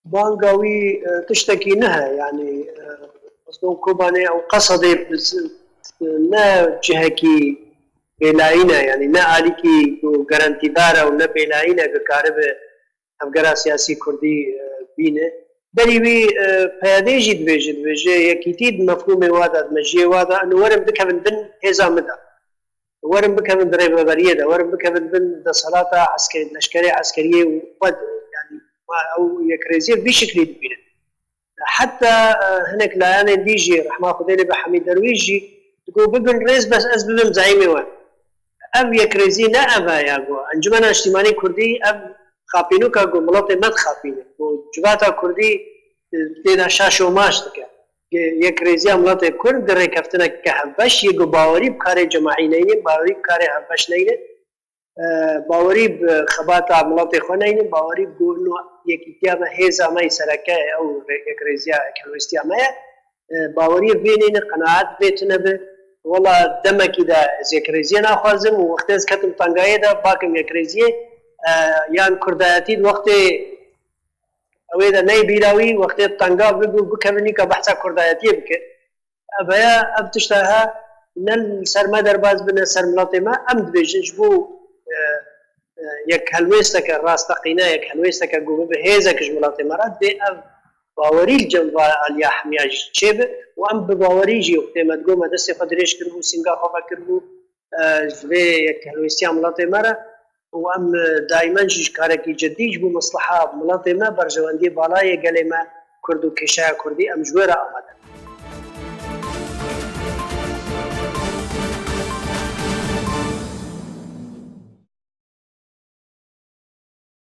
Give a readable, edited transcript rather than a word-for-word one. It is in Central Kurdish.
بانقاوي تشتكي نها يعني اصلا كوباني او قصدي نا جهكي بلاينا يعني نا عليكي جارانتي دارا ونا بلاينا كارب افغرا سياسي كردي بينه بريوي بيادي جد بيجي يكيتيد مفهوم وادا مجي وادا انه ورم بكفن بن هزا مدى ورم بكفن دريبه بريده ورم بكفن بن دا صلاة عسكري لشكري عسكريه وقد يعني او يكريزير بشكل كبير حتى هناك لا ديجي رحمه خديلي بحميد درويجي تقول ببن رئيس بس از ببن زعيمي وان اب يكريزي نا ابا ياغو انجمن اجتماعي كردي اب خابينو كاغو ملوت مد خابينو جباتا كردي تينا شاشو ماش تك يكريزي ملوت كرد در كفتنا كهبش يغو باوري بكاري جماعي نين باوري بكاري هبش نين باوری بخبات عملات خانه باوری بگوینو یکی تیام هزا مای سرکه او اکریزیا اکلوستی امای باوری بینین قناعت بیتونه به والله دمکی دا از اکریزیا نخوازم و وقتی از کتم تنگایی دا باکم اکریزیا یان کردایتی وقت اوی دا نی بیراوی وقتی تنگا بگو بکنی که بحثا کردایتی بکن ابایا اب تشتاها نل سرمدر باز بنا سرملاتی ما امد بیجنش بو یک هلوستك راستقينا یک هلوستك جوب بهذا كجملات مرات بأب باوري الجنب على حمياج شيب وأم بباوري جي وقت ما تقول ما دست قدريش كربو سينغا خفا كربو جبه یک هلوستي عملات مرة وأم دائما جيش كاركي جديج بو مصلحة عملات ما برجواندي بالاي قال ما كردو كشا كردي أم جويرة أمدا